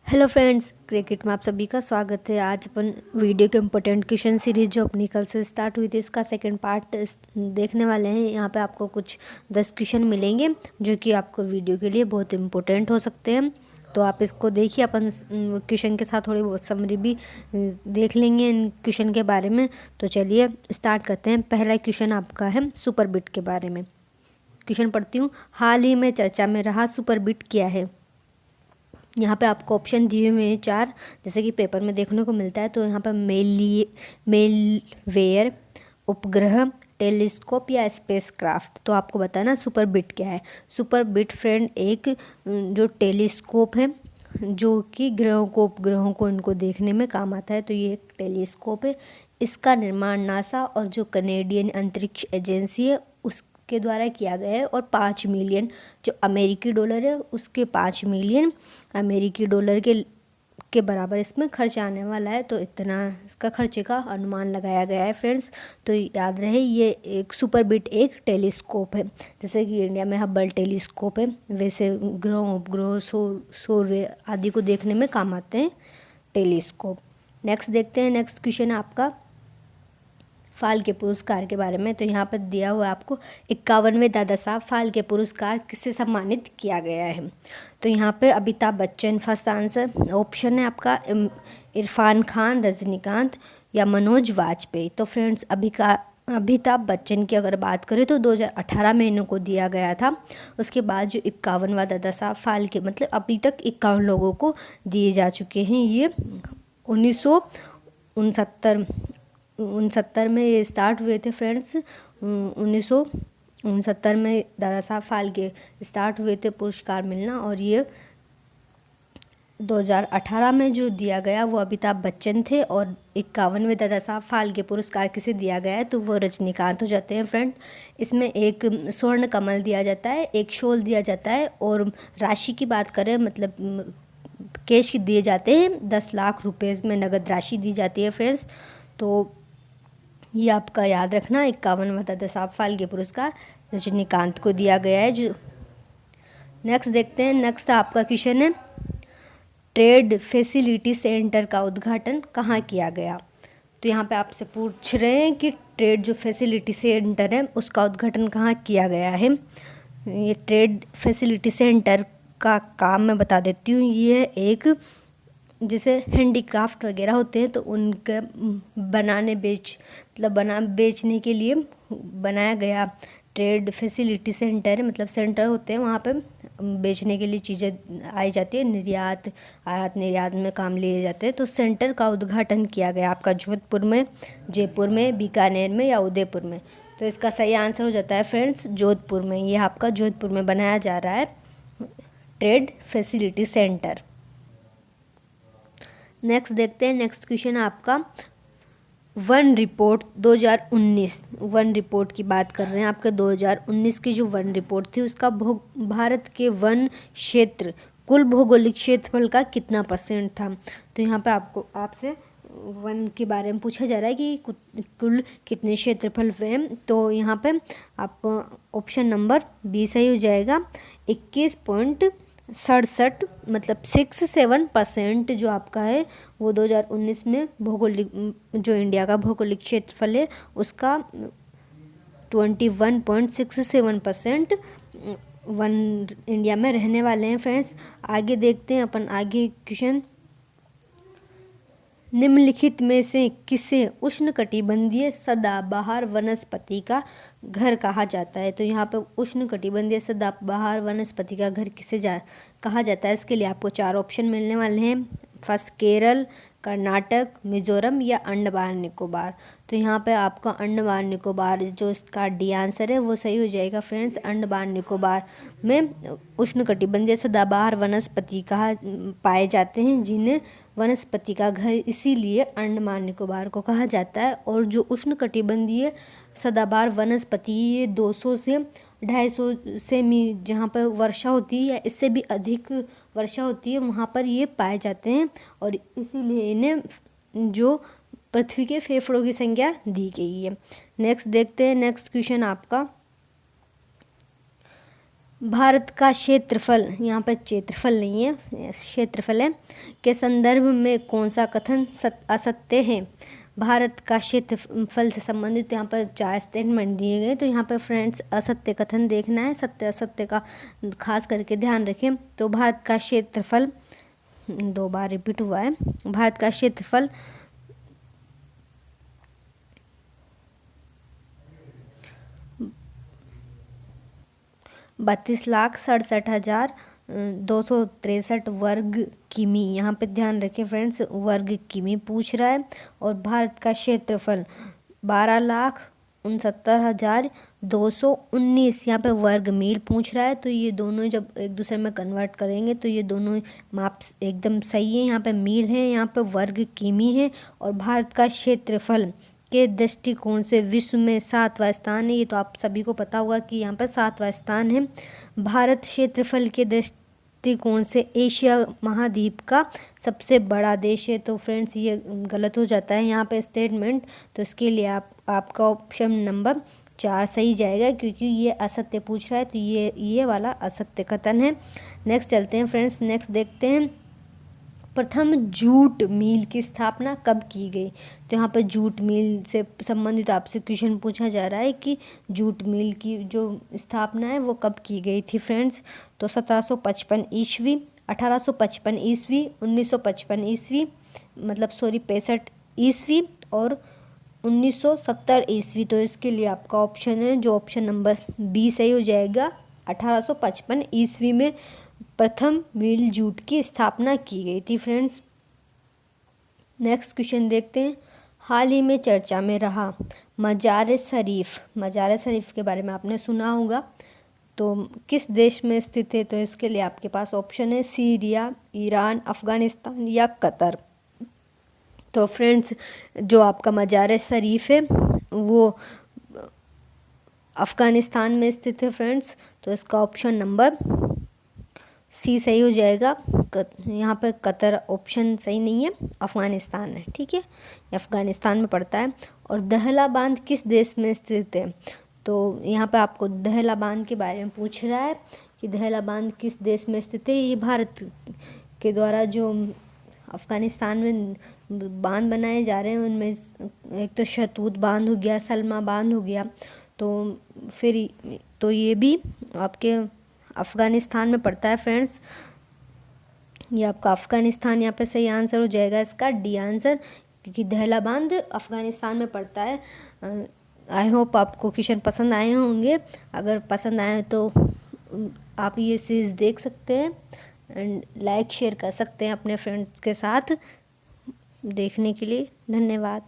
Hello friends, cricket में आप सभी का स्वागत है। आज अपन वीडियो के इम्पोर्टेंट क्वेश्चन सीरीज जो अपनी कल से स्टार्ट हुई थी इसका सेकंड पार्ट देखने वाले हैं। यहाँ पे आपको कुछ 10 क्वेश्चन मिलेंगे जो कि आपको वीडियो के लिए बहुत इम्पोर्टेंट हो सकते हैं। तो आप इसको देखिए। अपन क्वेश्चन के साथ थोड़ी बहुत समरी भी देख लेंगे इन क्वेश्चन के बारे में। तो चलिए स्टार्ट करते हैं। पहला क्वेश्चन आपका है सुपर बिट के बारे में। क्वेश्चन पढ़ती हूँ। हाल ही में चर्चा में रहा सुपर बिट क्या है। यहाँ पे आपको ऑप्शन दिए हुए हैं 4, जैसे कि पेपर में देखने को मिलता है। तो यहाँ पर मेलवेयर, उपग्रह, टेलीस्कोप या स्पेसक्राफ्ट। तो आपको बताना सुपर बिट क्या है। सुपर बिट फ्रेंड एक जो टेलीस्कोप है जो कि ग्रहों को उपग्रहों को इनको देखने में काम आता है। तो ये एक टेलीस्कोप है। इसका निर्माण नासा और जो कनेडियन अंतरिक्ष एजेंसी है उसके द्वारा किया गया है। और 5 मिलियन जो अमेरिकी डॉलर है उसके 5 मिलियन अमेरिकी डॉलर के बराबर इसमें खर्च आने वाला है। तो इतना इसका खर्चे का अनुमान लगाया गया है फ्रेंड्स। तो याद रहे ये एक सुपर बिट एक टेलीस्कोप है। जैसे कि इंडिया में हबल टेलीस्कोप है, वैसे ग्रहों उपग्रहों सूर्य आदि को देखने में काम आते हैं टेलीस्कोप। नेक्स्ट देखते हैं। नेक्स्ट क्वेश्चन आपका फाल्के पुरस्कार के बारे में। तो यहाँ पर दिया हुआ आपको 51वें दादा साहब फाल्के पुरस्कार किससे सम्मानित किया गया है। तो यहाँ पे Amitabh Bachchan first answer. Option है आपका इरफान खान, रजनीकांत या मनोज वाजपेयी। तो फ्रेंड्स अमिताभ बच्चन की अगर बात करें तो 2018 में इन्हों को दिया गया था। उसके बाद जो 51वां दादा साहब फाल्के मतलब अभी तक 51 लोगों को दिए जा चुके हैं। ये 1969 में ये स्टार्ट हुए थे फ्रेंड्स। 1969 में दादा साहब फाल्के स्टार्ट हुए थे पुरस्कार मिलना। और ये 2018 में जो दिया गया वो अमिताभ बच्चन थे। और 51वें दादा साहब फाल्के पुरस्कार किसे दिया गया है तो वो रजनीकांत हो जाते हैं फ्रेंड। इसमें एक स्वर्ण कमल दिया जाता है, एक शॉल दिया जाता है। और राशि की बात करें मतलब कैश दिए जाते हैं 10 लाख रुपए इसमें नगद राशि दी जाती है फ्रेंड्स। तो ये आपका याद रखना। 51वां दादा साहब फाल्के पुरस्कार रजनीकांत को दिया गया है। जो नेक्स्ट देखते हैं। नेक्स्ट आपका क्वेश्चन है ट्रेड फैसिलिटी सेंटर का उद्घाटन कहाँ किया गया। तो यहाँ पे आपसे पूछ रहे हैं कि ट्रेड जो फैसिलिटी सेंटर है उसका उद्घाटन कहाँ किया गया है। ये ट्रेड फैसिलिटी सेंटर का काम मैं बता देती हूँ। ये एक जैसे हैंडीक्राफ्ट वगैरह होते हैं तो उनके बेचने के लिए बनाया गया ट्रेड फैसिलिटी सेंटर है। मतलब सेंटर होते हैं वहाँ पे बेचने के लिए चीज़ें आई जाती है, निर्यात आयात निर्यात में काम लिए जाते हैं। तो सेंटर का उद्घाटन किया गया आपका जोधपुर में, जयपुर में, बीकानेर में या उदयपुर में। तो इसका सही आंसर हो जाता है फ्रेंड्स जोधपुर में। ये आपका जोधपुर में बनाया जा रहा है ट्रेड फैसिलिटी सेंटर। नेक्स्ट देखते हैं। नेक्स्ट क्वेश्चन आपका वन रिपोर्ट 2019 वन रिपोर्ट की बात कर रहे हैं। आपके 2019 की जो वन रिपोर्ट थी उसका भारत के वन क्षेत्र कुल भौगोलिक क्षेत्रफल का कितना % था। तो यहाँ पे आपको आपसे वन के बारे में पूछा जा रहा है कि कुल कितने क्षेत्रफल हुए हैं। तो यहाँ पे आपको ऑप्शन नंबर बी सही हो जाएगा। 21.67 मतलब 67% जो आपका है वो 2019 में भौगोलिक जो इंडिया का भौगोलिक क्षेत्रफल है उसका 21.67% वन इंडिया में रहने वाले हैं फ्रेंड्स। आगे देखते हैं अपन आगे क्वेश्चन। निम्नलिखित में से किसे उष्णकटिबंधीय सदाबहार वनस्पति का घर कहा जाता है। तो यहाँ पे उष्णकटिबंधीय सदाबहार वनस्पति का घर कहा जाता है। इसके लिए आपको 4 ऑप्शन मिलने वाले हैं। फर्स्ट केरल, कर्नाटक, मिजोरम या अंडमान निकोबार। तो यहाँ पे आपका अंडमान निकोबार जो इसका डी आंसर है वो सही हो जाएगा फ्रेंड्स। अंडमान निकोबार में उष्णकटिबंधीय सदाबहार वनस्पति पाए जाते हैं जिन्हें वनस्पति का घर इसीलिए अंडमान निकोबार को कहा जाता है। और जो उष्णकटिबंधीय सदाबहार वनस्पति ये 200 से 250 सेमी जहाँ पर वर्षा होती है या इससे भी अधिक वर्षा होती है वहाँ पर ये पाए जाते हैं। और इसीलिए इन्हें जो पृथ्वी के फेफड़ों की संख्या दी गई है। नेक्स्ट देखते हैं। नेक्स्ट क्वेश्चन आपका भारत का क्षेत्रफल, यहाँ पर क्षेत्रफल नहीं है, क्षेत्रफल है, के संदर्भ में कौन सा कथन असत्य है। भारत का क्षेत्रफल से संबंधित यहाँ पर 4 स्टेटमेंट दिए गए, तो यहाँ पर फ्रेंड्स असत्य कथन देखना है, सत्य असत्य का खास करके ध्यान रखें। तो भारत का क्षेत्रफल 2 बार रिपीट हुआ है। भारत का क्षेत्रफल 32,67,263 वर्ग किमी। यहाँ पे ध्यान रखें फ्रेंड्स, वर्ग किमी पूछ रहा है, और भारत का क्षेत्रफल 12,69,219 यहाँ पे वर्ग मील पूछ रहा है। तो ये दोनों जब एक दूसरे में कन्वर्ट करेंगे तो ये दोनों माप एकदम सही है। यहाँ पे मील है, यहाँ पे वर्ग किमी है, और भारत का क्षेत्रफल के दृष्टिकोण से विश्व में 7वां स्थान है। ये तो आप सभी को पता होगा कि यहाँ पर 7वां स्थान है। भारत क्षेत्रफल के दृष्टिकोण से एशिया महाद्वीप का सबसे बड़ा देश है। तो फ्रेंड्स ये गलत हो जाता है यहाँ पे स्टेटमेंट, तो इसके लिए आपका ऑप्शन नंबर 4 सही जाएगा, क्योंकि ये असत्य पूछ रहा है, तो ये वाला असत्य कथन है। नेक्स्ट चलते हैं फ्रेंड्स, नेक्स्ट देखते हैं, प्रथम जूट मिल की स्थापना कब की गई। तो यहाँ पर जूट मिल से संबंधित आपसे क्वेश्चन पूछा जा रहा है कि जूट मिल की जो स्थापना है वो कब की गई थी फ्रेंड्स। तो 1755 ईस्वी, 1855 ईस्वी, 1955 ईस्वी, मतलब 65 ईस्वी, और 1970 ईस्वी। तो इसके लिए आपका ऑप्शन है जो ऑप्शन नंबर बी सही हो जाएगा। 1855 ईस्वी में प्रथम मिल जूट की स्थापना की गई थी फ्रेंड्स। नेक्स्ट क्वेश्चन देखते हैं, हाल ही में चर्चा में रहा मजार शरीफ। मजार शरीफ के बारे में आपने सुना होगा, तो किस देश में स्थित है। तो इसके लिए आपके पास ऑप्शन है सीरिया, ईरान, अफ़गानिस्तान या कतर। तो फ्रेंड्स जो आपका मजार शरीफ है वो अफ़गानिस्तान में स्थित है फ्रेंड्स। तो इसका ऑप्शन नंबर सी सही हो जाएगा। यहाँ पर कतर ऑप्शन सही नहीं है, अफ़गानिस्तान है, ठीक है, अफ़गानिस्तान में पड़ता है। और दहला बांध किस देश में स्थित है। तो यहाँ पर आपको दहला बांध के बारे में पूछ रहा है कि दहला बांध किस देश में स्थित है। ये भारत के द्वारा जो अफ़गानिस्तान में बांध बनाए जा रहे हैं उनमें एक तो शतूत बांध हो गया, सलमा बांध हो गया, तो फिर तो ये भी आपके अफ़गानिस्तान में पड़ता है फ्रेंड्स। ये आपका अफ़गानिस्तान यहाँ पे सही आंसर हो जाएगा इसका डी आंसर, क्योंकि दहला बांध अफ़गानिस्तान में पड़ता है। आई होप आपको क्वेश्चन पसंद आए होंगे। अगर पसंद आए तो आप ये सीरीज़ देख सकते हैं एंड लाइक शेयर कर सकते हैं अपने फ्रेंड्स के साथ। देखने के लिए धन्यवाद।